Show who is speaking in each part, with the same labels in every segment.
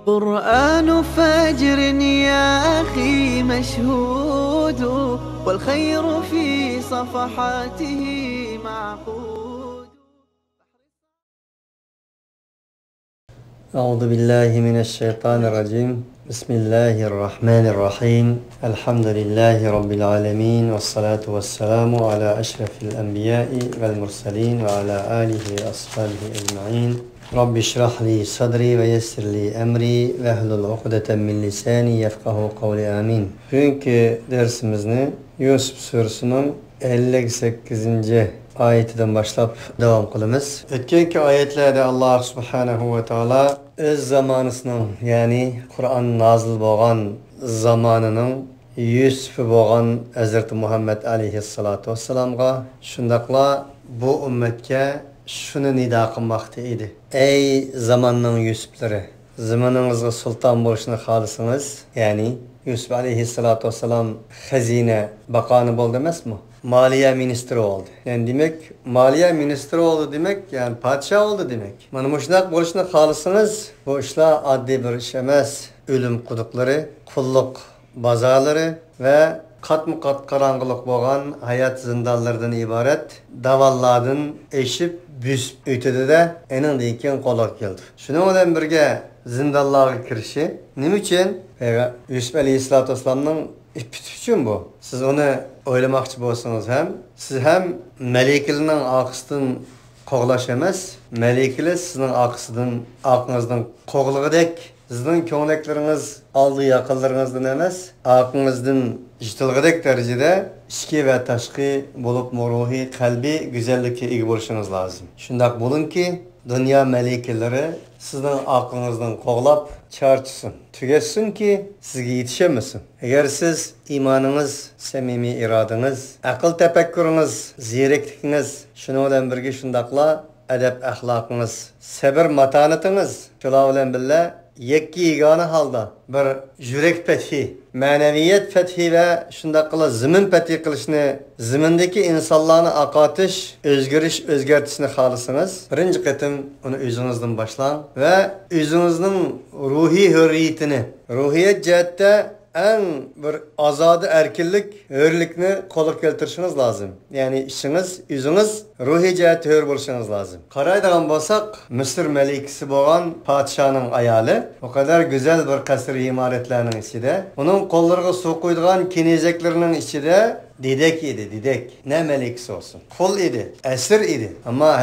Speaker 1: قرآن فجر يا أخي مشهود والخير في صفحاته معقود.
Speaker 2: أعوذ بالله من الشيطان الرجيم. بسم الله الرحمن الرحيم. الحمد لله رب العالمين والصلاة والسلام على أشرف الأنبياء والمرسلين وعلى آله وأصحابه أجمعين. رب اشرح لي صدري ويسر لي أمري واحلل عقدة من لساني يفقه قولي آمين. Bugünkü dersimizni Yusuf Suresi'nin 58. ayetinden başlap devam kılımız. Ötkenki ayetlerde Allah Subhanahu ve Teala öz zamanısının, yani Kur'an nazil boğan zamanının Yusuf boğan Hazreti Muhammed aleyhissalatu vesselam'a şundakla bu ümmetke şunu nida kılmakta idi. Ey zamanның Yusufları, zamanınızga sultan boluşunu halısınız. Yani Yusuf aleyhissalatu vesselam hazine bakanı boldu emasmı? Maliye ministri oldu. Yani demek maliye ministri oldu demek, yani padişah oldu demek. Mana muşnak boluşunu halısınız. Bu işler addi bir iş emas. Ölüm kudukları, kulluk bazarları ve katmı kat karangılık boğan hayat zindanlardan ibaret davallardan eşip büsüp ötede de enin deyken kolak geldi. Şunun bilen birge zindanlarga kirişi nima için? Yusuf aleyhissalatu vesselam'ның için bu. Siz onu oylamakçı bolsanız siz hem melekelerin arkasından qoğlaş emas, melekeli sizin arkasından qoğlığıdek sizin köngülleriniz aldı yakınlarınızdan emas, aklınızdan jitilgidek derecede içki ve taşkı bulup ruhi, kalbi güzellikке ega boluşunuz lazım. Şundak bulun ki dünya melekeleri sizin aklınızdan qoğlap çarçısın, tügetsin ki sizge yetişemesin. Eğer siz imanınız, samimi iradınız, akıl tefekkürünüz, zireklikiniz, şunu bilen birge şundakla edep ahlakınız, sabır matanatınız, şula bilen billa yekki yegana halda bir yürek fethi, maneviyet fethi ve şundakla zimin fethi kılışını, zimindeki insanlarını akatış, özgertişini halısınız. Birinci kıtım onu özünüzden başlan ve özünüzün ruhi hürriyetini, ruhiyet cihette en bir azadı erkillik, hürlikni qo'lga keltirishiniz lazım. Yani işiniz, yüzünüz ruhi cihette hür bo'lishiniz lazım. Qaraydigan bo'lsak, Misr melikisi bo'lgan padişahning ayoli o kadar güzel bir qasr imoratlarning ichida, uning qo'llariga suv quydigan kenezeklarning ichida didek idi, didek. Ne melikisi olsun. Kul idi, esir idi. Ama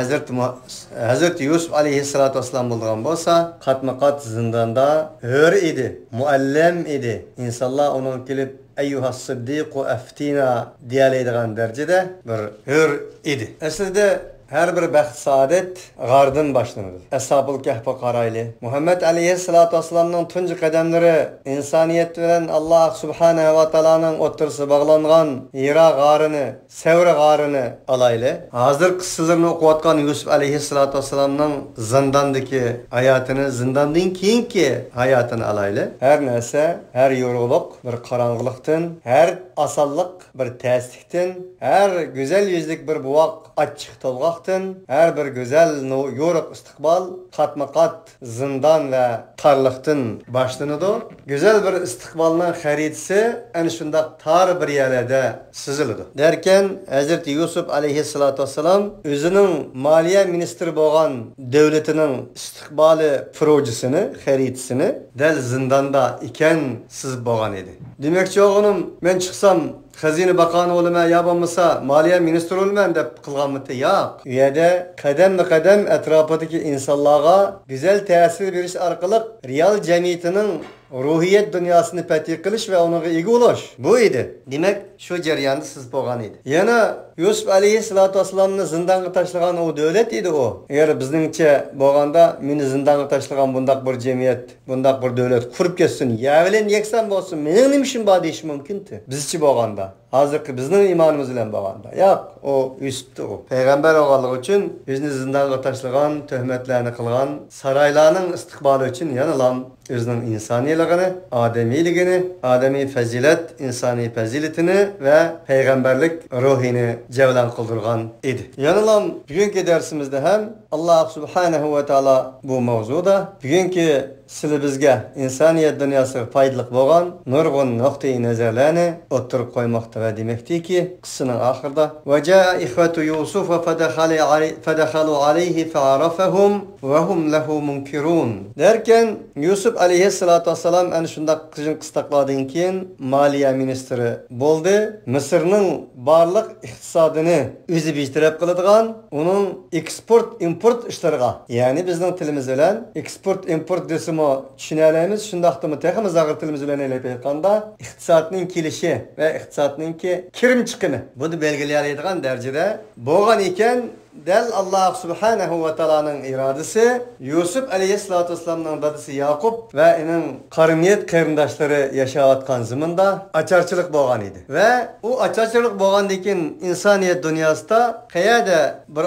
Speaker 2: Hazreti Yusuf aleyhissalatu vesselam bulduğun bolsa, katma kat zindanda hür idi, muallem idi. İnsanlar onun gelip eyyuhas siddiqu eftina diyaleydiğen derecede bir hür idi. Aslında her bir baxt saadet g'ardan başlanır. Ashab-ul Kahf'a qaraylı. Muhammed aleyhissalatu vesselam'ның tunji qadamlari insaniyet bilen Allah subhanahu wa ta'ala'nın o'tirisi bağlangan Hira g'arini, Savr g'arini alaylı. Hazır qissalarını o'qiyotgan Yusuf aleyhissalatu vesselam'ның zindandagi hayatını, zindandan keyingi hayatını alaylı. Her narsa, her yorug'liq bir qarang'iliqdan, her asalliq bir tasdikdan, her güzel yüzlük bir buvoq açıq tolg'aq, her bir güzel yoruk istikbal katma-kat zindan ve tarlıktın başlanıdı. Güzel bir istikbalının haritisi en şundak tar bir yerlerde sızılıdı. Derken Hazreti Yusuf aleyhissalatu vesselam özünün maliye ministri boğan devletinin istikbali projesini, haritisini del zindanda iken siz boğan idi. Demekçi oğlum ben çıksam Xazine bakanı olma yapamasa maliye ministri olman dep kılganmıtı yok. Üyede kadem etrafındaki insanlara güzel tesir veriş arkalık real cemiyetinin ruhiyet dünyasını fethi kılış ve ona ega oluş. Bu idi. Demek şu jarayonda siz bolgan idi. Yana Yusuf aleyhissalatu vesselam'ni zindanga tashlagan o devlet idi o. Eğer bizningçe bolganda meni zindanga tashlagan bundaq bir cemiyet, bundaq bir devlet kurup ketsin, ya bilen yeksan bolsun, mening nima ishim bor deyish mumkin-ti. Bizchi bolganda. Hazırki bizning imanimiz bilen bolganda. Yo'q, o Yusuf'ti o. Peygamber olganligi uchun bizni zindanga tashlagan, töhmetlerini qilgan, saraylarning istiqboli uchun yana özünün insaniyeligini, ademiyligini, ademi fazilet, insani faziletini ve peygamberlik ruhini cevlan kıldırgan idi. Yanılan bugünkü dersimizde hem Allah subhanahu ve taala bu mavzuda bugünkü sizlar bizga insoniyat dunyosiga foydali bo'lgan nurg'un nuqtai nazarlarni o'tirib qo'ymoqda va demoqdiki, qissaning oxirida vaja'a ikhwatu Yusuf va fadakhalu alayhi fa'arafahum va hum lahu munkirun. Derken Yusuf alayhissalatu vassalam ana shunday qizg'in qistaqlardan keyin moliya ministri bo'ldi. Misrning barliq iqtisodini o'zi betaraf qiladigan, uning eksport import ishlariga, ya'ni bizning tilimiz bilan eksport import desam tushunalamiz. Shundaqdimi teximiz og'ir tilimiz bilan aytganda iqtisodning kelishi va iqtisodning kirim chiqimi buni belgilaydigan darajada bo'lgan ekan. Del Allah subhanahu ve ta'ala'nın iradesi Yusuf aleyhissalatu vesselam'ның dadisi Yaqub ve onun qariniyet qarindaşları yaşayotgan zamanda açarçılık bo'lgan edi. Ve o açarçılık bo'lgandan insaniyet dünyasida qayerda bir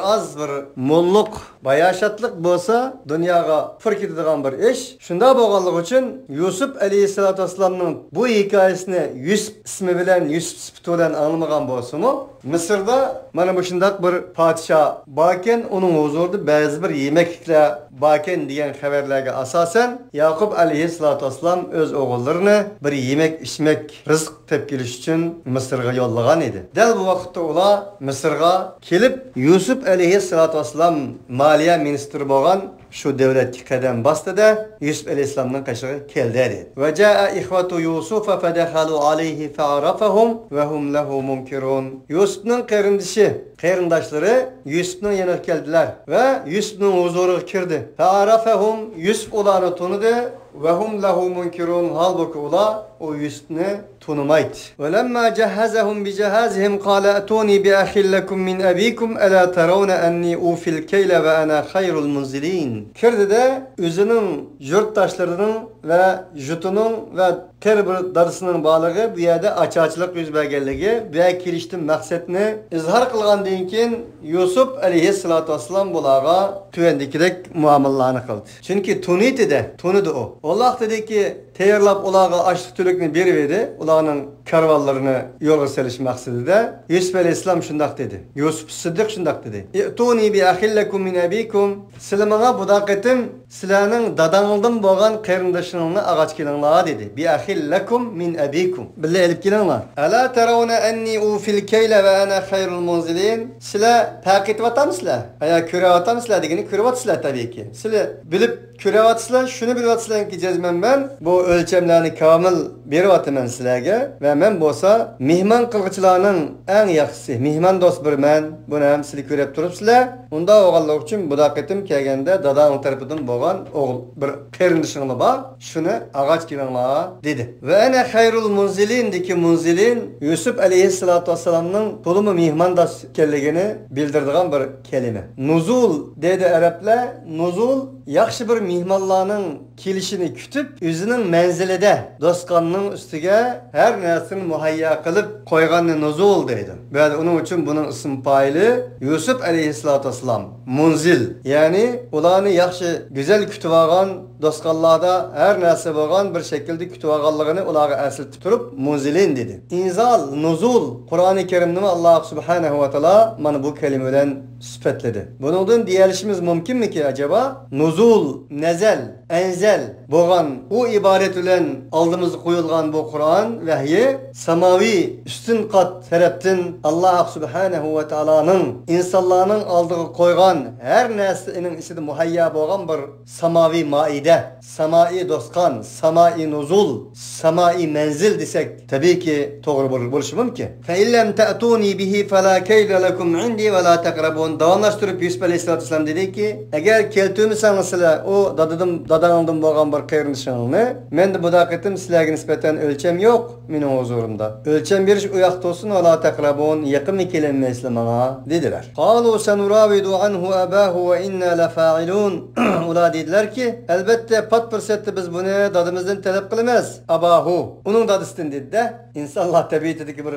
Speaker 2: molluk, bayaşatlık bo'lsa dunyoga pir ketadigan bir ish. Shunda bo'lganligi uchun Yusuf aleyhissalatu vesselam'ның bu hikoyasini Yusuf ismi bilan Yusuf sifati bilan anlamagan bo'lsa-mu, Mısırda mana bu shundaq bir podshoh barken, onun huzurida ba'zi bir yemekliklar barken degan xabarlarga asosan Yaqub alayhissalatu vassalam o'z o'g'illarini bir yemek içmek, rizq tepkilish uchun Mısırga yo'llagan edi. Dal bu vaqtda ular Mısırga kelib Yusuf alayhissalatu vassalam moliya ministri bo'lgan şu devletki qadam bastida Yusuf aleyhisselam'ın qashig'iga keldi dedi. Ve jaa ikhwatu Yusuf fadakhalu alayhi fa'arafahum ve hum lahu munkirun. Yusuf'ның qarindaşları Yusuf'ның yanına geldiler ve Yusuf'ның huzuruna kirdi. Fa'arafahum, Yusuf ularni tanıdı ve hum lahu munkirun. Halbuki ular o Yusuf'ni tanımaydı. Ve lemma cehhazahum bi cehazihim qala atuni bi akhin lakum min abikum ala tarawna anni ufil keyle ve ana hayrul munzilin. Kirdi de özünün yurttaşlarının ve jutunun ve bir darısının bağlığı bu yerde açıkçılık yüz bergerligi ve kiriştin maksetini izhar kılgandan keyin Yusuf aleyhissalatu vesselam bulağa tüvendikidek muamellarını kıldı. Çünkü tunuydu o. Allah dedi ki teyarlap ulağa açlık tülükünü berivedi. Ulağının karvallarını yola seliş maksadıyla Yusuf aleyhisselam şundak dedi. Yusuf Sıddık şundak dedi. İ'tuni bi ahillekum min abikum. Silamana budaketim silanın dadanıldım boğan qarindaşınını ağaç kelinlağa dedi. Bi ahillekum min abikum. Bille elip kelinlağa. Ala tarawna enni ufil keyle ve ana hayrul munzilin. Sila pakit vatamsıla. Aya küre vatamsıla degini küre vatsıla tabii ki. Sila bilip küre vatsıla şunu bilip vatsıla ki cezmem ben bu ölçemlerini kamil bir vatımen silaga ve men bolsa mihman qilg'ichlarning eng yaxshisi mihman do'st bir men buni ham sizlar ko'rib turibsizlar. Unda o'g'illar uchun budaqitim kelganda dadang tarafidan bo'lgan o'g'il bir qarindishinglar bor, shuni ag'ach kelinglar dedi. Ve ana hayrul munzilin deki munzilin Yusuf aleyhissalatu vesselam'ның to'limi mihman do'st ekanligini bildiradigan bir kelime. Nuzul dedi Araplar. Nuzul yaxshi bir mehmonlarning kelishini kutib o'zining manzilida dostqonning ustiga her narsani muhayya qilib qo'yganni nuzul deydi. Böyle onun için bunun ism faili Yusuf aleyhissalatu vesselam munzil. Yani ularni yaxshi güzel kutib olgan dostqonlarda her narsa bo'lgan bir şekilde kutib olganligini ularga eslatib turib munzilin dedi. İnzal, nuzul Kur'an-ı Kerim'de Allah subhanahu ve taala mana bu kelime bilen sifatledi. Bunun diyelişimiz mümkün mi ki acaba? Nuzul, nezel, enzel bo'lgan o ibaret bilen aldığımız koyulgan bu Kur'an vahyi samavi üstün kat taraftan Allah subhanahu ve taala'nın insanların aldığı koygan her nesinin içinde muhayya bo'lgan bir samavi maide, samai dostkan, samai nuzul, samai menzil desek tabii ki doğru bo'lishi mumkin. Fa illem ta'tuni bihi fala kayla lakum indi ve la taqrabun. Davamlaştırıp Yusuf aleyhissalatu vesselam dedi ki eğer keltimisanız sizlar o dadanıldım bo'lgan bir qarindoshingni men de budaqitim sizlarga nisbatan ölçem yok mening huzurumda. Ölçem berish u yoqda olsun va la taqrabun yaqin kelinmaysizlar menga dedilar. Qalu sanuravidu anhu abahu ve inna la fa'ilun. Ular dediler ki elbette pat fursatda biz buni dadimizdan talab qilamiz. Abahu uning dadisidan dedi de insonlar tabiatidagi bir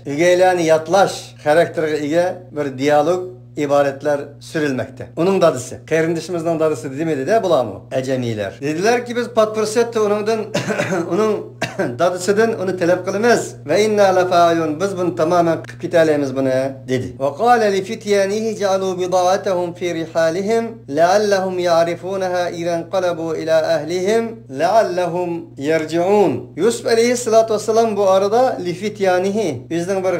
Speaker 2: ügeylarni yatlash xarakteriga ega bir diyalog ibaretler sürülmekte. Onun dadısı. Karindişimizden dadısı demedi de bulamı. Ecemiler. Dediler ki biz pat fursatda onun dadısıdan onu talep kılmaz. Ve inna lafa'ilun. Biz bunu tamamen kıp gitaleyimiz bunu dedi. Ve kâle li fityanihi cealû bidâatahum fi rihalihim leallehum ya'rifunaha izen kalabu ila ahlihim leallehum yerci'un. Yusuf aleyhissalatu vesselam bu arada li fityanihi bizden bir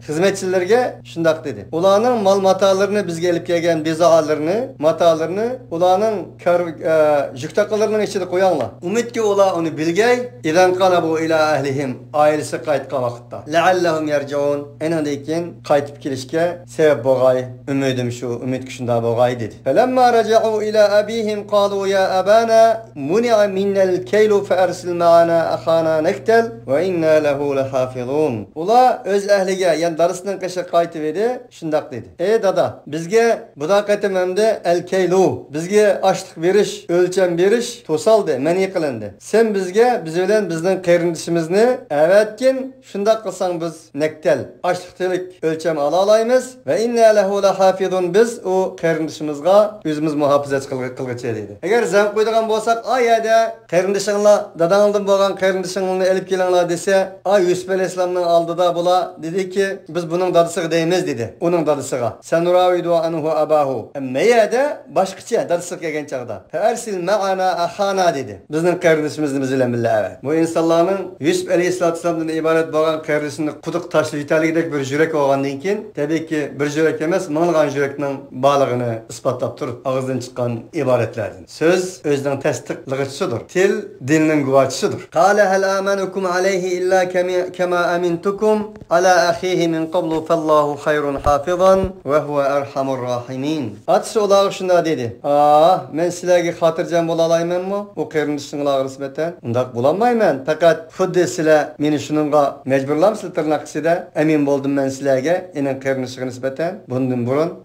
Speaker 2: hizmetçilerge şundak dedi. Ulanın mal matalarını biz gelip gelgen bizalarını, matalarını ulanın jüktakalarının içine koyanlar. Umut ki ula onu bilgey izen kalabu ila ahlihim ailesi kayıtka vakitta. Leallehum yerci'un. Enadeyken kayıtıp kilişke sebep boğay. Ümidim şu, ümit küşünde boğay dedi. Felemma raca'u ila abihim kalu ya abana muni'a minnel keylu fe ersil ma'ana ahana nektel ve inna lehu lehafizun. Ula öz ehlige yani darısından kaşa kayıtı vedi. Şundak dedi. Dada bizge budakatim hemde el keylu. Bizge açlık veriş, ölçem veriş tosaldı, meni kılındı. Sen bizge bizden kırındışımızını evetkin şundak kılsan biz nektel. Açlıkçılık ölçem alayımız ve inna lehu lehafizun biz o kırındışımızga özümüz muhafızat kılgıçı dedi. Eğer zam koyduğun bolsak ayada kırındışınla dadanıldım boğan kırındışınla elip gelenler dese Yusuf Aleyhisselam'ın aldı da bula dedi ki biz bunun dadısı değmez dedi. Onun dadısıga. Sen nuravidu anhu abahu. Emmeyede başkaça dadısı gelgen çağda. Fersil ma'ana ahana dedi. Bizden kırındışımızı bizle billah evet. Bu insanların Yusuf Aleyhisselam'dan ibaret boğan kırındışını kuduk taşlı italigidek bir jürek olgandan keyin tabii ki bir jürek emas, manglan yürekning bağlığını ispatlap turup ağızdan çıkan ibaretlerden. Söz özden tasdiqlıgıçıdır. Til dilinin guvaçısıdır. Qala hal amanukum alayhi illa kema amintukum ala ahihi min qablu fallahu hayrun hafizan ve huve erhamur rahimin. Atsı olağı şunda dedi. Men sizlerge hatırcan bolalayman mı? O kırınışınlar nisbeten. Undak bulanmayman. Fakat xuddi sizler meni şununga mecburlamsız tırnaqsida emin boldum men sizlerge enen kırınışıga nisbeten.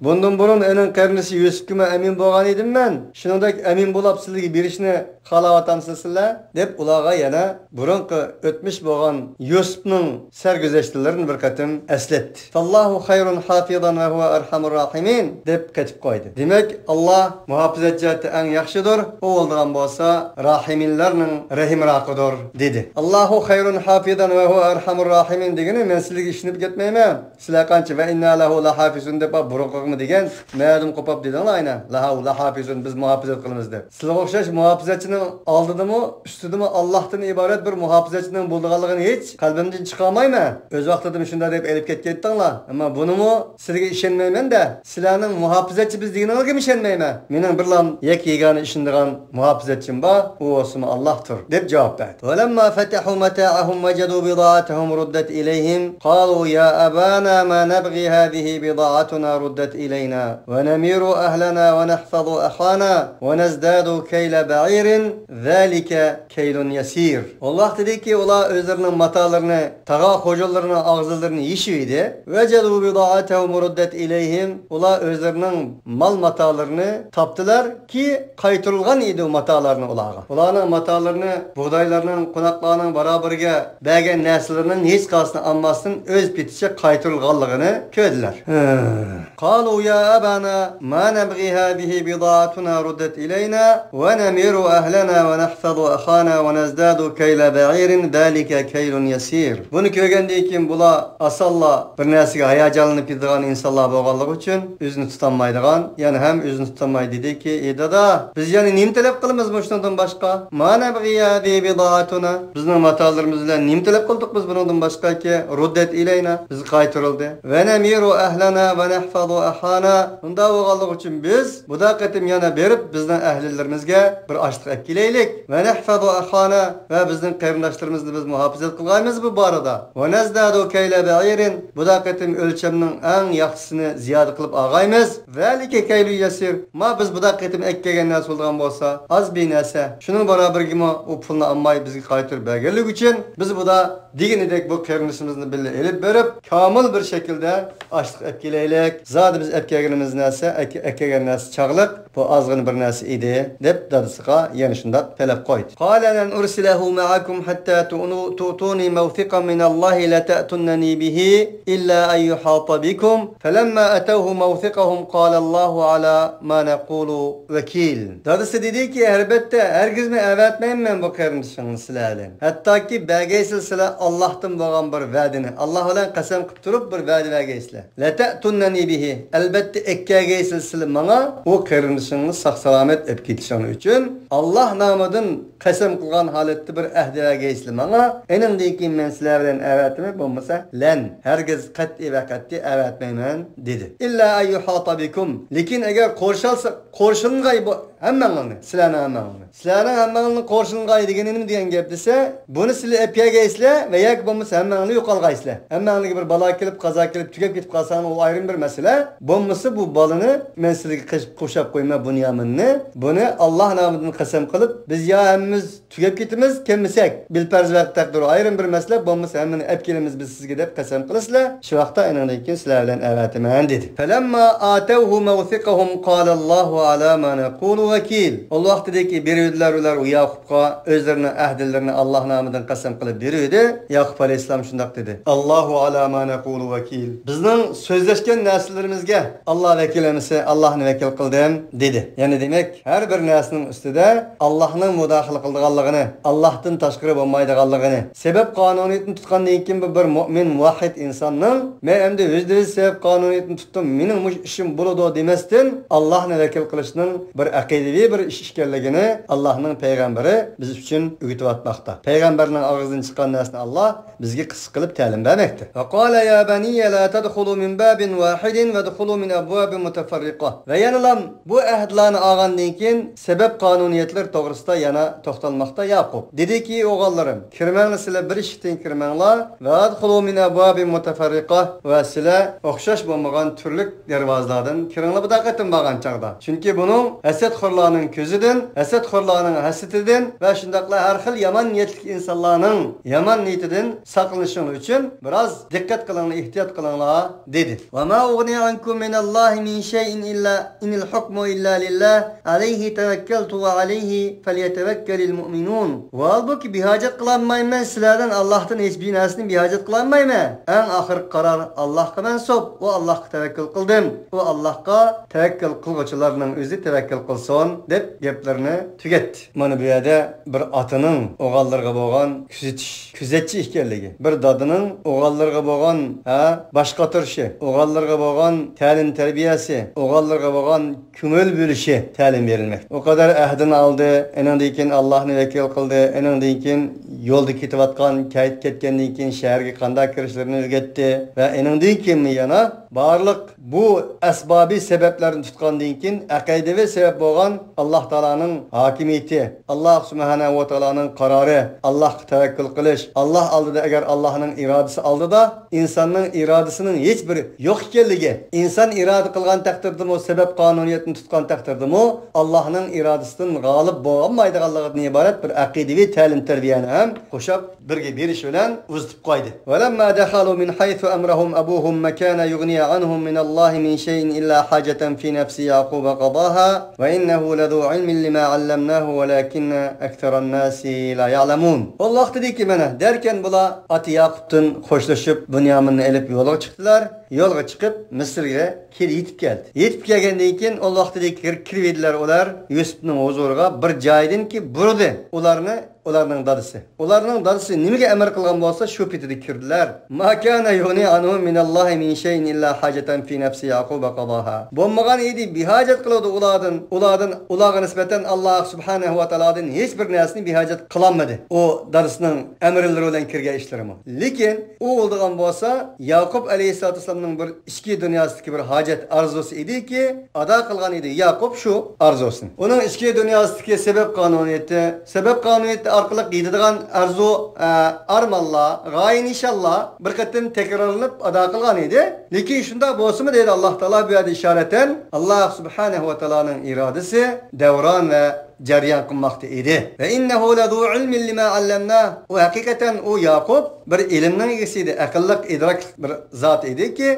Speaker 2: Bundan burun enen kırınışı Yusuf'uma emin bolgan edim men. Şunundak emin bolap sizlerge birishni xalavatamsızlar dep ulağa yana burunqi ötmüş bolgan Yusuf'ның sergüzeştelerini bir katım esletdi. Fallahu hayrun hafizan ve huve erhamur rahimin dep ketip koydu. Demek Allah muhafizat cihati en yaxşıdır. O olduğan bolsa rahiminlerinin rahimraqıdır dedi. Allahu hayrun hafizan ve huve erhamur rahimin degeni men sizlarga işinip ketmeymen. Sizlar qancha ve inna lahu lahafizun dep burunqimi degen ma'lum qopap dedinglar aynan. Lahu lahafizun biz muhafizat qilamiz dep. Sizlarga o'xshash muhafizatchining oldidimi, ustidimi Allohdan iborat bir muhafizatchining bo'lganligini hech qalbimdan chiqarmayman. Öz vaqtida shunda deb elib ketdinglar. Ammo bunimi sizlarga ishonmayman-da. Sizlarning muhafizatchi biz deganingizga ishonmayman. Mening birlam yegani ishondigan muhafizatchim bor, u o'smi Allohdir deb javob berdi. Walamma fatahu mata'ahum wajadu bida'atuhum ruddat ilayhim qalu ya abana ma nabghi hadhihi bida'atuna ruddat ilayna wa namiru ahlana wa nahfazu akhana wa nazdadu kayla ba'irin zalika kaylun yasir. Allah dedi ki ola özlerinin matalarını, tağa hocalarının ağızlarını yişiydi. Vecadu bida'atahum ruddat ilayhim. Ola özlerinin mal matalarını taptılar ki kaytırılgan idi o matalarını olağa. Olanın matalarını, buğdaylarının, konaklarının beraberge bəgən nəslərinin hiç qalsın anmasın öz bitişe kaytırılganlığını köydüler. Qalu ya abana ma nabghi hadihi bida'atuna ruddat ilayna ve namiru ahlana ve nahfazu akhana ve nazdadu kayla ba'irin zalika kaylun yasir. Bunu köygəndə kim bula asalla bir nəsəgə hayacanlanıb gidigan insanlar bolganlığı üçün özünü tutanmaydıgan, yani hem özünü tutanmay dedi ki, dada biz yani nim talep qılımız bu şundan başqa? Ma nabghi hadihi bida'atuna. Bizning matalarımız bilan nim talep qıldık biz bundan başqa ki ruddat ilayna biz qaytırıldı. Ve namiru ahlana ve nahfazu akhana. Bunda bolganlığı üçün biz bu da qatim yana berip bizden əhlillerimizge bir açlıq ekileylik. Ve nahfazu akhana ve bizden qarindaşlarımızı biz muhafizat qılgaymız bu barada. Ve nazdadu kayla ba'irin. Bu da qatim ölçemnin en yaxşısını ziyade qılıp ağaymız. Zalika kaylu yasir. Ma biz bu da qatim ekkegen nas bolgan bolsa az bir narsa. Şunun berabergimi o pulni almay bizga qaytarib berganlik uchun biz bu da deganidek bu qarindoshimizni birga elib berib kamil bir şekilde açlıq ekileylik. Zadi biz ekkegenimiz narsa, ekkegen narsa çağlıq. Bu azgın bir narsa idi deb dadısıga yana shunday talab qo'ydi. Qala lan ursilahu ma'akum hatta tu'tuni mawthiqan min Allah la ta'tunani bihi illa an yuhata bikum. Falamma atawhu mawthiqahum qala Allahu ala ma naqulu vakil. Dadısı dedi ki elbette herkesme evetmeyim ben bu kardeşiniz sizlardan. Hattoki bergaysizlar sizlar Allohdan bo'lgan bir va'dini, Alloh bilan qasam qilib turib bir va'da bergaysizlar. La ta'tunnani bihi. Albatta ekkagaysizlar sizlar menga o qarindishingizni sog' salomat olib ketishing uchun Alloh nomidan qasam qilgan holatda bir ahd bergaysizlar menga. Eningdan keyin men sizlar bilan avatimi bo'lmasa lan hargiz qat'iy va qat'iy avatmayman dedi. İlla ayyuhata bikum. Lekin agar qo'shilg'ay hammangni, sizlarning hammangni qo'shilg'ay degani nima degan gap desa, buni sizlar epyagaysizlar va yoki bo'lmasa hammangni yo'qolgaysizlar. Hammangga bir balo kelib, qazo kelib, tugab ketib qolsang, u ayrim bir masala. Bo'lmasa bu balani men sizlarga qo'shab qo'yma bunyaminni. Buni Alloh nomidan qasam qilib, biz yo hammamiz tugab ketamiz, kelmasak, bilfarz vaqt taqdir ayrim bir masala, bo'lmasa hammani olib kelamiz biz sizga deb qasam qilasizlar. Shu vaqtda eningdan keyin sizlar bilan avatiman dedi. Falamma atawhu mawthiqahum qala Allohu ala ma naqulu vakil. O vaqtdagi beruvdilar ular Yaqubga o'zlarini ahdillarini Alloh nomidan qasam qilib beruvdi. Yaqub alayhisalom shundoq dedi. Allohu ala ma naqulu vakil. Bizning so'zlashgan narsalarimizga Alloh vakil emisi, Allohni vakil qildim dedi. Ya'ni demak, har bir narsaning ustida Allohning mudohala qilganligini, Allohdan tashqari bo'lmaydiganligini, sabab qonuniyatni tutgandan keyin bir mu'min muvahhid insonning men endi o'zim sabab qonuniyatni tutdim, mening ishim bo'ladi demasdan Allohni vakil qilishning bir aqidaviy bir ish ekanligini Allohning payg'ambari biz uchun o'rgatib atmoqda. Payg'ambarning og'zidan chiqqan narsani Alloh bizga qisqa qilib ta'lim bermoqda. Va qala ya baniya la tadkhulu min babin wahidin wadkhulu min abwabin mutafarriqa. Va yana bu ahdlarni olgandan keyin sabab qonuniyatlar to'g'risida yana to'xtalmoqda Yaqub. Dediki, o'g'allarim, kirmanglar sizlar bir eshikdan kirmanglar va adkhulu min abwabin mutafarriqa va sizlar o'xshash bo'lmagan turli darvozalardan kiringlar bu daqiqadan bo'lgan chaqda. Chunki buning hasadxorlarning ko'zidan, hasadxorlarning hasadidan va shundaqla har xil yomon niyatli insonlarning yomon niyatidan saqlanishing uchun biroz diqqat qilinglar, ehtiyot qilinglar dedi. Va ma ughni ankum minallohi min shay'in illa inil hukmu illa lillah alayhi tawakkaltu va alayhi falyatawakkalul mu'minun. Va albuki bihojat qilmayman sizlardan Allohdan hech bir narsani bihojat qilmayman. Eng oxirgi qaror Allohga mansub va Allohga tavakkul qildim. Va Allohga tavakkul qiluvchilarning o'zi tavakkul qilsin deb gaplarni tugatdi. Mana bu yerda bir otaning o'g'allarga bo'lgan kuzatchi ekanligi, bir dodining o'g'allarga bo'lgan boshqa turishi, o'g'allarga bo'lgan ta'lim tarbiyasi, o'g'allarga bo'lgan ko'ngil bo'lishi ta'lim berilmoqda. O kadar ahdini oldi, eningdan keyin Allohni vakil qildi, eningdan keyin yo'lda ketayotgan, ketgandan keyin shaharga qanday kirishlarini o'rgatdi va eningdan keyin yana barliq bu asbobiy sabablarni tutgandan keyin aqidaviy sabab bo'lgan Alloh taolaning hokimiyati, Alloh subhanahu va taolaning qarori, Allohga tavakkul qilish, Alloh oldida agar Allohning irodasi oldida insonning irodasining hech bir yo'q ekanligi, inson iroda qilgan taqdirda o sabab qonuniyatni tutgan taqdirda Allohning irodasidan g'olib bo'lmaydiganligidan iborat bir aqidaviy ta'lim tarbiyani ham qo'shib birga berish bilan uzitib qo'ydi. Valamma dakhalu min haythu amrahum abuhum makana yughni anhum min Allohi min shay'in illa hajatan fi nafsi Yaqub qadaha va innahu ladu ilmin lima 'allamnahu walakinna aktharan nasi la ya'lamun. Alloh dediki mana derken bular ati Yaqubdan xo'shlashib Bunyaminni elib yo'lga chiqdilar. Yo'lga chiqib Misrga yetib keldi. Yetib kelgandan keyin Alloh dediki kirdilar ular Yusufning huzuriga bir joydan ki burdi ularning dadisi. Ularning dadisi nimaga amr qilgan bo'lsa shu pitida kirdilar. Ma kana yuni anhu min Allohi min shay'in illa hajatan fi nafsi Yaqub qadaha. Bo'lmagan edi bihojat qiladi ularga nisbatan Alloh subhanahu va taolodan hech bir narsani bihojat qilolmadi. O dadisining amrlari bilan kirgan ishlarimi. Lekin u bo'lgan bo'lsa Yaqub alayhisolamning bir ichki dunyosidagi bir hojat arzusi ediki, ado qilgan edi Yaqub shu arzusini. Uning ichki dunyosidagi sabab qonuniyati orqali yetadigan arzu armonlar, g'oya inshaalloh bir qatim takrorlanib ado qilgan edi. Lekin shunda bo'lsa-mi dedi Alloh taolo bu yerda ishoraten Alloh subhanahu va taoloning irodasi davron va jarayon qilmoqda edi. Va innahu ladu ilmin lima 'allamna. O haqiqatan o Yaqub bir ilmning egasi edi, aqlliq, idrok bir zot ediki,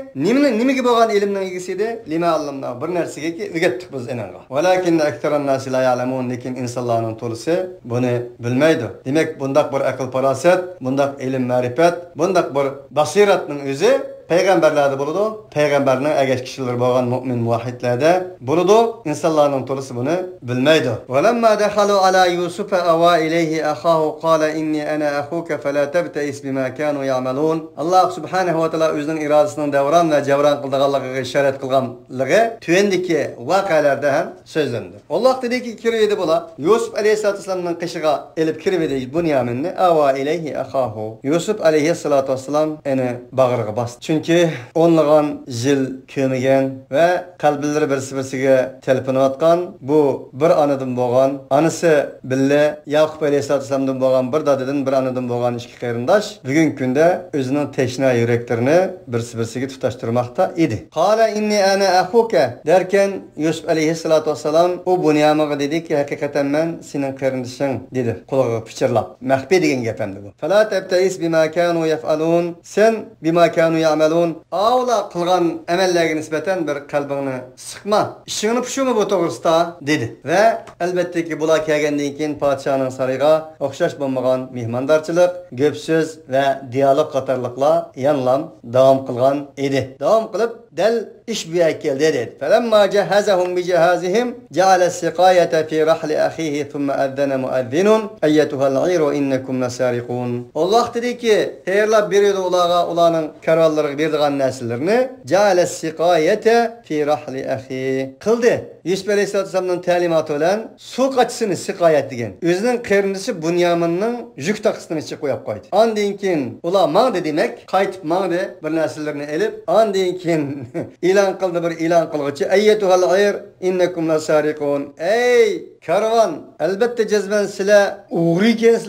Speaker 2: nimaga bo'lgan ilmning egasi edi? Lima 'allamna bir narsaga o'rgatdik biz enanga. Walakin aktharan nasi la ya'lamun. Lekin insonlarning to'lisi buni bilmaydi. Demak, bundaq bir aql farosat, bundaq ilm ma'rifat, bundaq bir basiratning o'zi peygamberlerde buludu. Peygamberinin egeç kişiler boğan mümin muvahhidlerde buludu. İnsanların tolusu bunu bilmeydi. وَلَمَّا دَخَلُوا عَلَى يُوسُفَ أَوَى إِلَيْهِ أَخَاهُ قَالَ إِنِّي أَنَا أَخُوكَ فَلَا تَبْتَئِسْ بِمَا كَانُوا يَعْمَلُونَ Allah subhanahu ve teala özünün iradəsinin devran ve cevran kıldığanlığı işaret kılganlığı tüyendeki vakalarda hem sözlendi. Allah dedi ki kirvedi bula Yusuf aleyhissalatu vesselam'ın kışığa elip kirvedi Bunyaminni ava ileyhi ahahu. Yusuf aleyhissalatu vesselam eni bağırığı bastı. Çünkü onlığan jil kömügen ve kalbilleri birisi telpini atkan bu bir anıdım boğan anısı bille Yakup aleyhissalatu vesselam'dan boğan bir dadedin bir anıdım boğan işki kayrindaş bugün günde özünün teşna yüreklerini birisi tutaştırmakta idi. Kale inni ana ahuke derken Yusuf aleyhissalatu vesselam o Bunyam'a dedi ki hakikaten ben senin kardeşin dedi. Kulağı piçirlap. Mehbi degen gepemdi bu. Fela tebteis bima kanu yef'alun. Sen bima kanu ya'malun. Ağla kılgan emellerine nispeten bir kalbini sıkma. İşini puşumu bu doğrusta dedi. Ve elbette ki bula kelgenden keyin padişahın sarayga okşaş bulmagan mihmandarçılık, göpsüz ve diyalog qatarlıkla yanlam devam kılgan idi. Devam kılıp del iş büyük geldi dedi. Felemma cehazahum bi cehazihim ceale sikayete fi rahli ahihi thumme ezzene muezzinun eyyetuhal iru innekum lesarikun. Allah dedi ki hayırla biri de ulanın kararları verdiğin nesillerini ceale sikayete fi rahli ahi kıldı. Yusuf aleyhissalatu vesselam'ın talimatı olan su kaçısını sikayet degen. Özünün kırmızısı Bunyamin'nin yük takısını içi koyup koydu. Andinkin ula mağdı demek kayıt mağdı bir nesillerini elip andinkin ilan kıldı bir ilan kılgıcı eyyetuhal ayr innekum lesarikun. Ey karvan elbette cezben sile uğruyken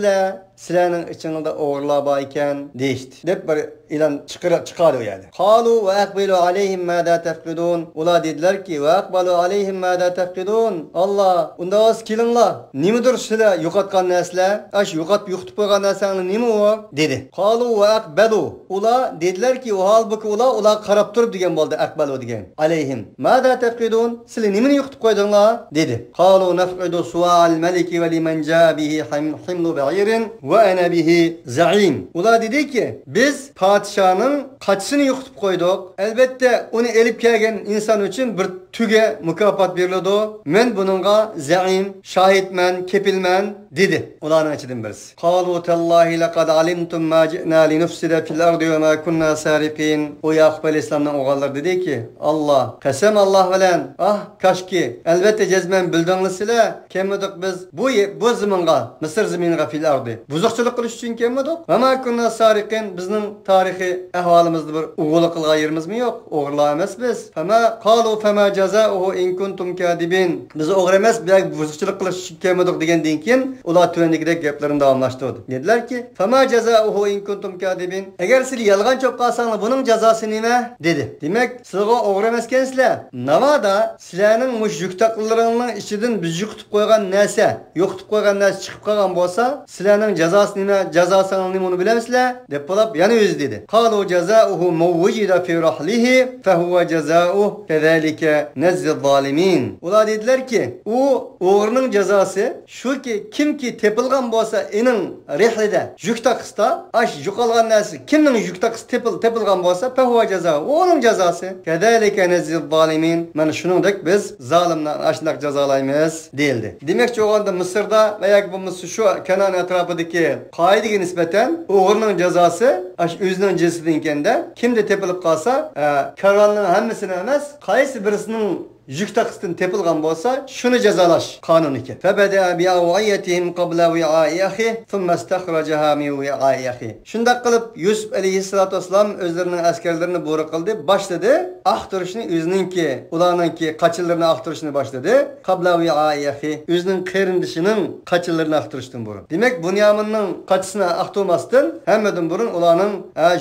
Speaker 2: silenin içinde oğurla bayken değişti. Dep bir ilan çıkarıyor yani. Kalu ve akbilu aleyhim mâdâ tefkidun. Ula dediler ki ve akbalu aleyhim mâdâ tefkidun. Allah unda az kilinla. Nimedir sile yukatkan nesle? Aş yukat yukutup koygan neslenin nimi o? Dedi. Kalu ve akbalu. Ula dediler ki o halbuki ula karap durup degen boldu akbalu degen. Aleyhim. Mâdâ tefkidun. Sile nimini yukutup koydun la? Dedi. Kalu nefkidu sual meliki ve limen câ bihi himlu be'irin ve ene bihi za'im. Ula dedi ki biz padişahın kaçısını yukutup koyduk. Elbette onu elip kelgen insan için bir tüge mükafat verildi. Men bununla za'im, şahitmen, kepilmen dedi. Ulanın içinden birisi. Kalu tallahi laqad alimtum ma ci'na li nufsida fil ardi ve ma kunna sariqin. O Yakup aleyhisselam'dan oğullar dedi ki Allah, kasem Allah bilen kaşki elbette cezmen bildiğinizle kemedik biz bu zamanla Mısır zamanına fil ardi. Buzukçılık kılış için kemedik. Ve ma kunna sariqin bizning tarihi ahvalımızda bir uğurlu kılga yerimiz mi yok? Oğurla emes biz. Fema kalu fema cezauhu in kuntum kadibin. Biz oğur emes bir buzukçılık kılış için kemedik degenden keyin ular tüvendikidek geplerini davamlaştırdı. Dediler ki fema cezauhu in kuntum kadibin. Eğer siz yalgan çok kalsanız bunun cezası nime? Dedi. Demek sizga oğur emeskensizler. Navada sizlerinin muş yüktaklılarının içinden biz yukutup koygan nese, yukutup koygan nese çıkıp kalgan bolsa sizlerinin cezası nime, cezasının nime onu bilemezler. Depolap yani yüz dedi. Kalu cezauhu muvvicida fi rahlihi fehuve cezauhu kezalike nezzi zalimin. Ular dediler ki o oğrunun cezası şu ki kim ki tepilgan bolsa inin rihlide yük takısta aş yük algan nesi kimnin yük takısı tepilgan bolsa fehuve cezauhu onun cezası kezalike nezzi zalimin. Men şunundek biz zalimden aşındak cezalaymayız değildi. Demek ki o anda Mısır'da veya bu Mısır şu Kenan etrafındaki kaideye nispeten oğrunun cezası aş özünün cinsinden de kimde tepilip kalsa karvanların hemmisine emez kaysi birisinin yük takısından tepilgan bolsa şunu cezalaş kanun iken. Febeda bi aviyetihim qabla vi'ai ahi thumma istakhrajaha min vi'ai ahi. Şundak kılıp Yusuf aleyhissalatu vesselam özlerinin askerlerini buyruk kıldı. Başladı. Ahturuşunu özününki, ulanınki kaçılarını ahturuşunu başladı. Qabla vi'ai ahi. Özünün kırındışının kaçılarını ahturuştun burun. Demek Bunyamin'in kaçısına ahturmasdan hemmeden burun ulanın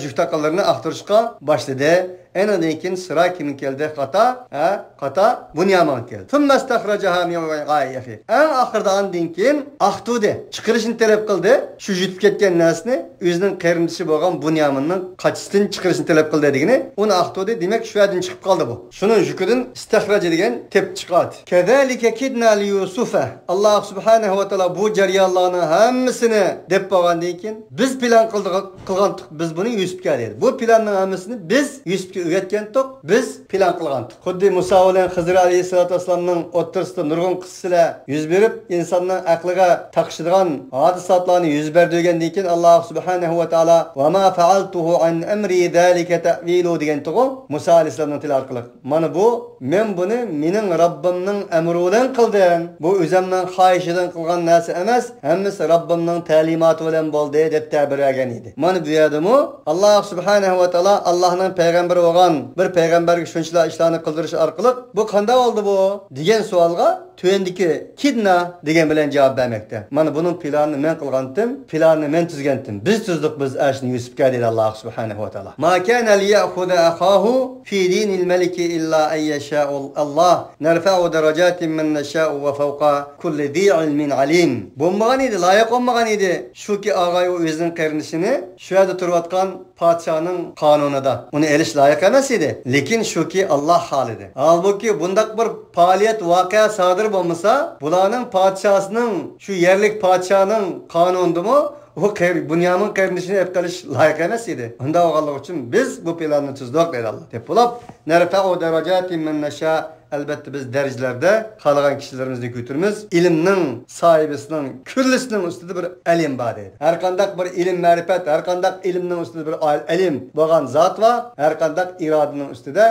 Speaker 2: yük takılarını ahturuşka başladı. Endan keyin sıra kimin keldi? Qata Bunyamin keldi. Thumma istakhrajaha min ghayfi. En ahirda andan keyin Aqtude chiqarishni talab qildi. Shu yutib ketgan narsani o'zining qarindishi bo'lgan Bunyaminning qachisidan chiqarishni talab qildi dedigini. Uni Aqtude demak shu yerdan chiqib qoldi bu. Shuni yukidan istakhraja degan tep chiqadi. Kazalika kidna li Yusufa. Alloh subhanahu va taolo bu jarayonlarni hammasini deb bo'lgandan keyin biz plan qilgan biz buni Yusufga dedi. Bu planning hammasini biz Yusufga o'rgatgandik. Biz plan qilgandik. Xuddi Musa bilan Xizr alayhisolatu vasallamning o'ttirisida nurg'un qissalar yuz berib, insonning aqliga taqishadigan hodisotlarni yuz berdi degandan keyin Alloh subhanahu va taolo va ma fa'altuhu an amri zalika ta'vilu degan to'g'ri Musa alayhisalomning tili orqali. Mana bu men buni mening Robbimning amri bilan qildim. Bu o'zimning xohishidan qilgan narsa emas, hammasi Robbimning ta'limoti bilan bo'ldi deb ta'bir bergan edi. Mana bu yerdami Alloh subhanahu va taolo Allohning payg'ambari bo'lgan bir payg'ambarga shunchalar ishlarni qildirish orqali bu qanday oldu bu degan savolga tövendiki kidna degan bilan javob bermoqda. Mana buning planini men qilgandim, planini men tuzgandim. Biz tuzdik biz ashni Yusufga dedi Alloh subhanahu va taolo. Ma kana liya'khudha akhahu fi dinil malik illa an yasha'u Allah narfa'u darajatin man nasha'u wa fawqa kulli dhi ilmin alim. Bo'lmagan edi, loyiq olmagan edi. Shuki og'ay o'zining qarindishini shu yerda turayotgan podshoning qonunida uni elish loyiq emas edi. Lekin shuki Alloh xolidi. Halbuki bundaq bir faoliyat voqea sodir bo'lmasa, bularning podshosining shu yerlik podshoning qonundimi o Bunyamin qarindishini ep qilish loyiq emas edi. Unda o'g'anlik uchun biz bu planni tuzdik dedi Alloh. Deb bo'lib, narfa'u darajatin man nasha albatta biz darajalarda qolgan kishilarimizni ko'taramiz. Ilmning sohibisining kullisining ustida bir ilm bor dedi. Har qanday bir ilm ma'rifat, har qanday ilmning ustida bir ilm bo'lgan zot va har qanday irodaning ustida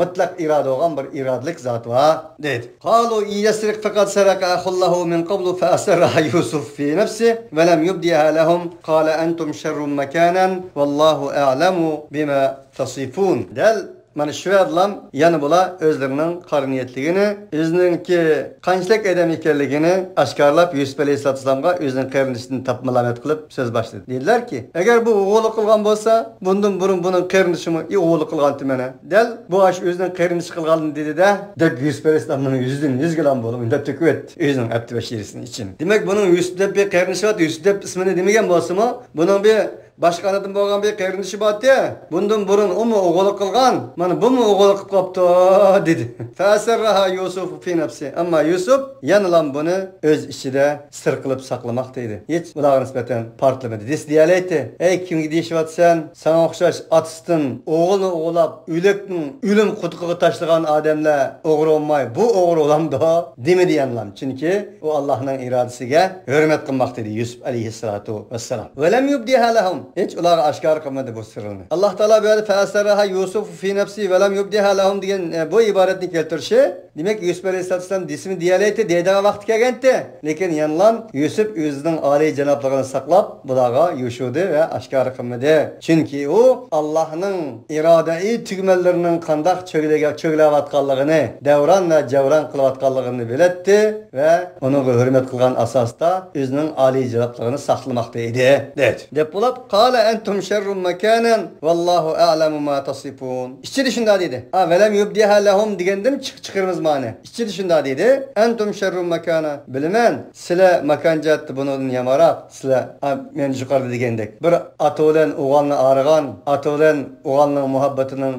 Speaker 2: mutlaq iroda bo'lgan bir irodalik zot va dedi. Qalu yasriq faqat saraka akhullahu min qablu fa asarra Yusuf fi nafsi va lam yubdiha lahum qala antum sharrun makanan wallahu a'lamu bima tasifun. Dal mana shu adlam yana bular o'zlarining qariniyatligini, o'zininki qanchalik adam ekanligini oshkorlab Yusuf alayhisolamga o'zining qarindishini tapmalamat qilib so'z boshladi. Dedilar-ki, agar bu o'g'li qilgan bo'lsa, bundan burun buning qarindishimi o'g'li qilganti mana. Dal bu ash o'zining qarindishi qilganini dedi-da, deb Yusuf alayhisolamning yuzidan yuzgalan bo'lib, undab to'kib o'zining abdi bashirisini için. Demak, buning Yusuf deb bir qarindishi bor, Yusuf deb ismini demagan bo'lsa-mu, buning bir başqanadan bo'lgan bir qarindishi bor-da. Bundan burun u o'g'li qilgan, mana bu o'g'li qilib qopti dedi. Fasarraha Yusuf fi nafsi. Ammo Yusuf yanalam buni o'z ichida sir qilib saqlamoqda edi. Hech ularga nisbatan portlamadi. Deyaladi, "Ey kimga deyishyapsan? Sana o'xshash atistin o'g'ilni o'g'lab, o'likning o'lim qutqiga tashlagan odamlar o'g'ri olmay, bu o'g'ri olamdi" demedi yanalam. Chunki u Allohning irodasiga hurmat qilmoqda edi Yusuf alayhissalatu vassalam. Va lam yubdiha lahum hiç ular aşkar qilmadi bu sirrini. Allah Taala böyle fasaraha Yusuf fi nafsi ve lam yubdiha lahum degan bu iboratni keltirishi, demak Yusuf alayhisalom ismi diyaleti deydigan vaqt kelgandi. Lekin yanlam Yusuf o'zining oliy janobligini saqlab, bularga yushudi va aşkar qilmadi. Chunki u Allohning irodai tugmallarining qanday cho'glayotganligini, davron va javron qilayotganligini biladi va uni hurmat qilgan asosda o'zining oliy janobligini saqlamoqda edi. Deb bo'lib qala antum sharrun makanan vallahu a'lamu ma tasifun. İçi shunda dedi. Ve lam yubdiha lahum degandim chiqirmiz ma'ni. İçi shunda dedi. Antum sharrun makana. Bilaman, sizlar makonjatni bundan yamaroq, sizlar men yuqorida degandek. Bir ota bilan o'g'ilni arigan, ota bilan o'g'ilning muhabbatining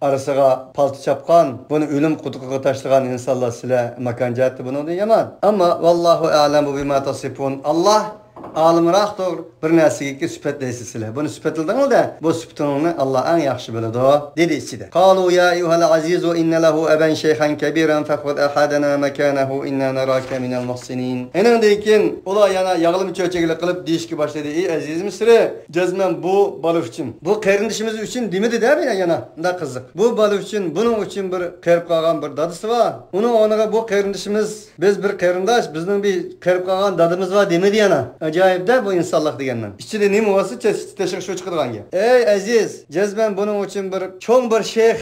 Speaker 2: arasiga palto chapgan, buni o'lim quduqiga tashlagan insonlar sizlar makonjatni bundan yomon. Ammo vallahu a'lamu bima tasifun. Allah alimroqdir bir narsaga sifatlaysiz sizlar. Buni sifatladingizda, bu sifatingni Alloh eng yaxshi biladi dedi ichida. Qalu ya ayyuhal azizu inna lahu aban shaykhan kabiran faqad ahadana makanahu inna naraka minal muhsinin. Enandan ular yana yag'lim cho'chagili qilib deyishga boshladi. Ey aziz Misri, jazman bu bola uchun, bu qarindishimiz uchun demidi-da yana. Unda qiziq. Bu bola uchun, buning uchun bir qirib qolgan bir dadisi bor. Uning o'rniga bu qarindishimiz, biz bir qarindosh, bizning bir qirib qolgan dadimiz bor demidi yana. ajoyibda bu insonlik degandan. Ichida nima bo'lsa tashqi shu chiqadigan gap. Ey aziz, jazman buning uchun bir cho'ng bir shayx,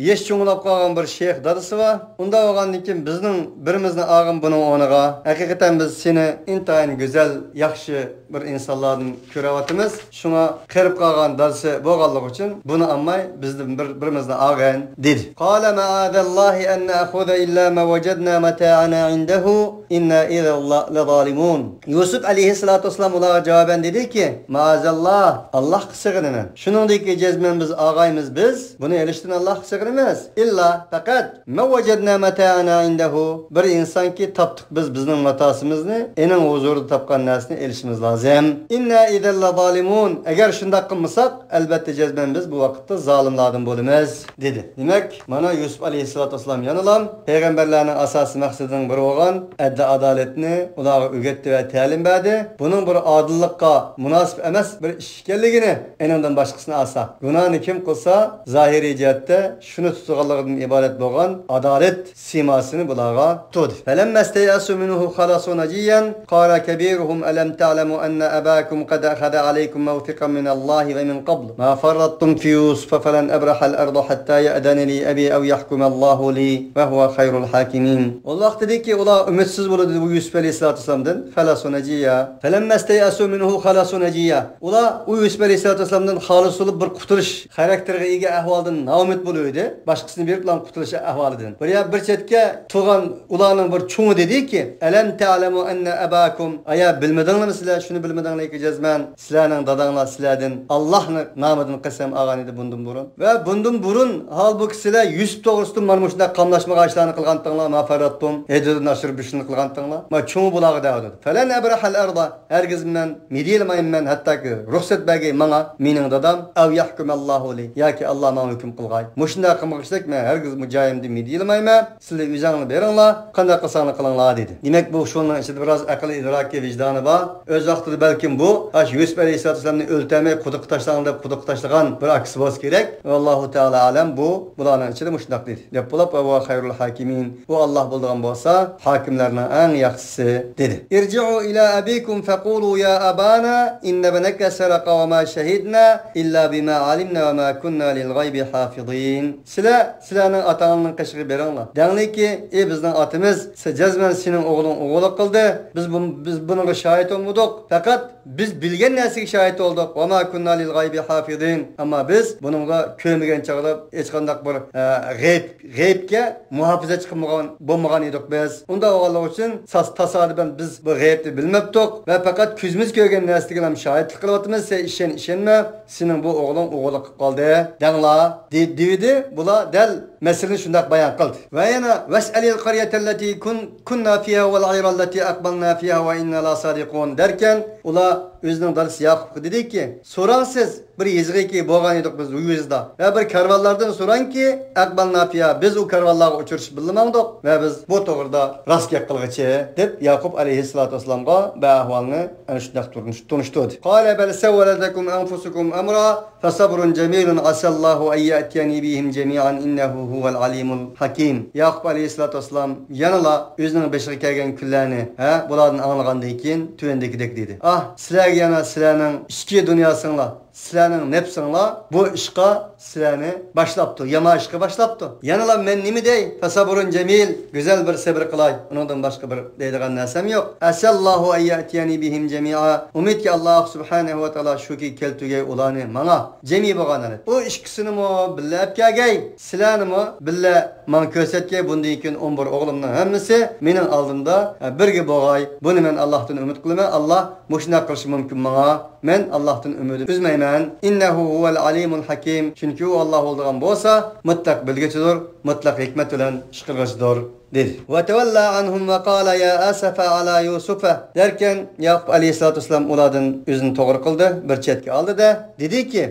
Speaker 2: yesh cho'nglab qolgan bir shayx dadisi bor. Unda bo'lgandan keyin bizning birimizni og'im buning o'rniga. Haqiqatan biz seni intayin go'zal, yaxshi bir insonlardan ko'ryapmiz. Shunga qirib qolgan dadisi bo'lganligi uchun buni olmay bizni birimizni og'in dedi. Qala ma'adallahi an na'khudha illa ma wajadna mata'ana indahu inna idha la zalimun. Yusuf alayhissalatu vesselam ularga javoban dediki, ma'azallah, Allah qisig'iniman. Shuningdek jazman biz og'aymiz biz, buni elishdan Allah qisig'inimiz. Illa faqat ma wajadna mata'ana indahu. Bir insonki topdik biz bizning matosimizni, ening huzurida topgan narsani elishimiz lozim. Inna idha la zalimun. Agar shunday qilmasak, albatta jazman biz bu vaqtda zolimlardan bo'lamiz dedi. Demak, mana Yusuf alayhissalatu vesselam yanalam payg'ambarlarning asosiy maqsadining biri bo'lgan adaletni ularga o'rgatdi va ta'lim berdi. Buning bir odillikqa munosib emas bir ish ekanligini eningdan boshqasini olsa, gunohni kim qilsa, zahiriy jihatda shuni tutganligidan iborat bo'lgan adolat simasini bularga tutdi. Falammastayasu minhu khalasu najiyan qala kabiruhum alam ta'lamu anna abakum qad akhadha alaykum mawthiqan min Allah wa min qabl ma faradtum fi Yusuf falan abraha al-ardh hatta ya'dana li abi aw yahkum Allah li wa huwa khayrul hakimin. O vaqtdagi ular umidsiz bo'ldi bu Yusuf alayhissalatu vesselamdan khalasu najiya falammastayasu minhu khalasu najiya. Ular u Yusuf alayhissalatu vesselamdan xolis bo'lib bir qutulish xarakteriga ega ahvoldan naumid bo'ldi. Boshqasini berib bilan qutulish ahvolidan. Bir chetga turgan ularning bir cho'ngi dediki, alam ta'lamu anna abakum aya bilmadinglarmi sizlar? Shuni bilmadinglarki jazman sizlarning dadanglar sizlardan Allohning nomidan qasam olgan edi bundan burun. Va bundan burun holbuki sizlar Yusuf to'g'risida mana shunday qamlashma ishlarni qilgantinglar, mafarattum, edurdan ashirib ishni qilgantinglar. Ma cho'ng bularga davdi. Falan abrahal arda hergiz men midilmayman hattoki ruxsat bergay menga mening dadam aw yahkumallohu li yoki Alloh menga hukm qilgay. Mushunda qilmoqchilik men hergiz mujoyimda midilmayman. Sizlar o'zingizlar beringlar, qanday qilsanglar qilinglar dedi. Demak bu shunning ichida biroz aql idroki vijdoni bor. O'z vaqtida balkim bu Yusuf alayhissalatu vesselamni o'ltamay quduq tashlanglar deb quduq tashlagan bir aks bo'lish kerak. Allohu taolo alam bu bularning ichida mushundaq dedi. Deb bo'lib va khayrul hakimin. Bu Alloh bo'lgan bo'lsa, hakimlarning eng yaxshisi dedi. Irji'u ila abikum faqulu ya abana inna banaka saraqa wa ma shahidna illa bima alimna wa ma kunna lil g'aybi hafizin. Sizlarning otangning qishig'i beringlar. Dangki, ey bizning otimiz, jazman sening o'g'ling o'g'lik qildi. Biz bunga shohid olmadik. Faqat biz bilgan narsaga shohid oldik. Va ma kunna lil g'aybi hafizin. Ammo biz bunga ko'migan chaqlab hech qanday bir g'aybga muhofizachi bo'lmagan edik biz. Unda o'g'illar uchun tasodiban biz bu g'aybni bilmabdik va faqat ko'zimiz ko'rgan narsaga ham shohidlik qilyapmiz. Sen ishonma, sening bu o'g'ling o'g'lik qoldi. Danglar dedi. Bular dal masalani shunday bayon qildi. Va yana vas'alil qaryatallati kunna fiha wal ayra allati aqbalna fiha wa inna la sadiqun derken ular o'zining dalisi Yaqub dediki, so'rangsiz bir yezg'iki bo'lgan edik biz u yuzda. Va bir karvonlardan so'rangki, aqbalna fiha biz u karvonlarga uchirish bilmadik va biz bu to'g'rida rost gap qilg'ichi deb Yaqub alayhissalatu vesselamga bu ahvolni ana shunday tunishtirdi. Qala bal sawwalakum anfusukum amra fasabrun jamilun asallahu an ya'tiyani bihim jami'an innahu huval alimul hakim. Yaqub alayhissalatu vesselam yanala o'zining beshiga kelgan kunlarni bulardan anglagandan keyin tuvendekidek dedi. Sizlarning ichki dunyosinglar, sizlarning nefsinglar bu ishqa sizlarni boshlabdi, yomon ishqa boshlabdi. Yanalar men nima dey? Fasabrun jamil, go'zal bir sabr qilay. Undan boshqa bir deydigan narsam yo'q. Asallahu ayyatiyani bihim jami'a. Umidki Alloh subhanahu va taolo shuki keltugay ularni menga jami bo'lganlar. Bu ikkisini mo billa apkagay, sizlarni mo billa men ko'rsatgay bundan keyin 11 o'g'limning hammasi mening oldimda birga bo'lg'ay. Buni men Allohdan umid qilaman. Alloh mushuna qilishi mumkin menga. Men Allohdan umid uzmayman. Innahu huval alimul hakim. Chunki u Alloh bo'lgan bo'lsa, mutlaq bilgichidir, mutlaq hikmat bilan ish qilg'ichidir dedi. Va tawalla anhum va qala ya asafa ala yusufa. Derken Yaqub alayhissalatu vesselam ulardan o'zini to'g'ri qildi, bir chetga oldi-da dediki,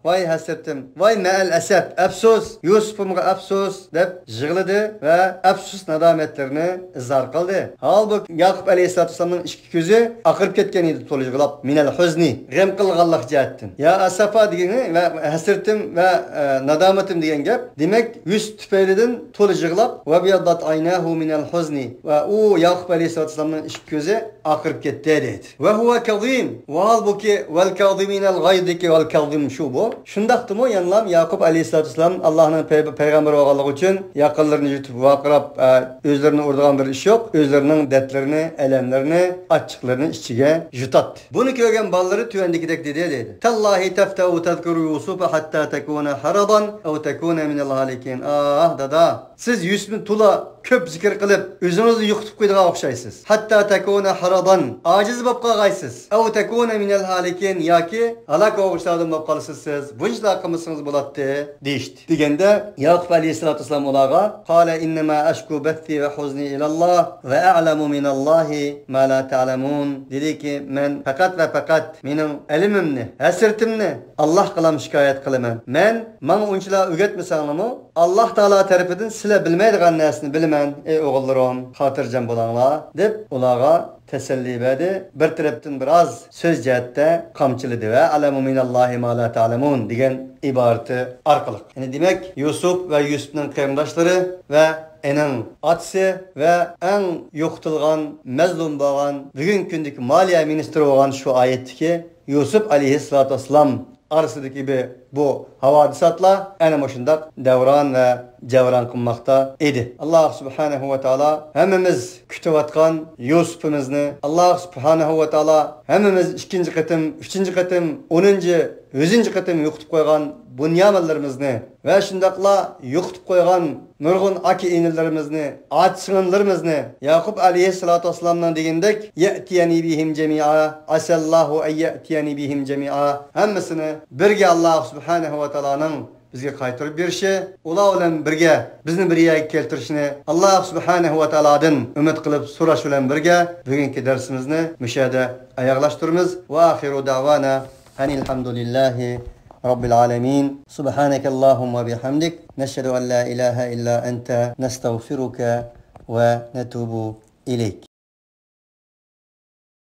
Speaker 2: voy hasratim, voy ma'al asaf, afsus, Yusufimga afsus deb yig'ladi va afsus nadomatlarini izhor qildi. Holbuki Yaqub alayhissalatu vesselamning ikki ko'zi oqirib ketgan edi to'lig'ilab minal huzni, g'am qilganlik jihatdan. Ya asafa degani va hasratim va nadomatim degan gap, demak yuz tufaylidan to'lig'ilab va bu فَفَيَضَتْ عَيْنَاهُ مِنَ الْحُزْنِ Ve o Yakup Aleyhisselatü Vesselam'ın iki gözü akırıp gitti dedi. Ve huve kazim. Ve halbuki vel kaziminel gaydiki vel kazim şu bu. Şundaktı mı yanılam Yakup Aleyhisselatü Vesselam Allah'ın peygamber oğallığı için yakınlarını yutup vakrap özlerini urduğan bir iş yok. Özlerinin dertlerini, elemlerini, açıklarını içine yutat. Bunu görgen balları tüvendikidek dedi. Tallahi teftehu tezkuru Yusuf'a hatta tekuna haradan ev tekuna minel halikin. Ah dada. Siz Yusuf'un tula köp zikir kılıp özünüzü yutup koyduğuna okşaysız. Hatta tekuna haradan aciz bab qalğaysız. Ev tekuna minel halikin yaki halak oğuşlardan bab qalısız siz. Bunca akımısınız bulatdı deyişti. Digende Yakup Aleyhisselatü Vesselam olağa qala innema aşku bethi ve huzni ilallah ve a'lamu minallahi ma la ta'lamun. Dedi ki men fakat ve fakat mening elimimni, hasretimni Allah qılam şikayet qılaman. Men mana unchalar öğretmesanlarmi Allah Taala tarafından sizlar bilmaydigan narsani bilaman. Ey o'g'illarim, xotirjam bo'linglar deb ularga teselli verdi. Bir tarafdan biraz söz cihetde kamçıladı ve alamu minallahi ma la ta'lamun degan ibarati orqali. Yani demek Yusuf ve Yusuf'un qarindoshları ve enin atsı ve en yo'qotilgan, mazlum bo'lgan, bugungi kundagi moliya ministri bo'lgan şu oyatdagi Yusuf Aleyhisselatü Vesselam arasındaki gibi bu havadisatla ana şundaq davran ve cevran kılmakta idi. Allah Subhanahu ve Taala hemimiz kütüvatkan Yusuf'imizni Allah Subhanahu ve Taala hemimiz ikinci kıtım, üçüncü kıtım, 10. 100. kıtım yo'qotib qo'ygan bu niyametlerimizni ve şundaqla yo'qotib qo'ygan nurg'un aka inilarimizni, ot-singillarimizni Yakup Aleyhissalatu Vesselam'dan degandek ya'tiyani bihim jami'a asallahu ay ya'tiyani bihim jami'a hammasini birga Allah Subhanahu ve Taala'nın bizga qaytarib berishi, ular bilan birga bizni bir yerga keltirishini Allah Subhanahu ve Taala'dan umid qilib so'rash bilan birga bugungi darsimizni mushada oyoqlashtiramiz. Va axiru da'vana alhamdulillahi Rabbil alamin. Subhanaka Allahumma bihamdik. Nashhadu an la ilaha illa anta nastaghfiruka ve netubu ileyk.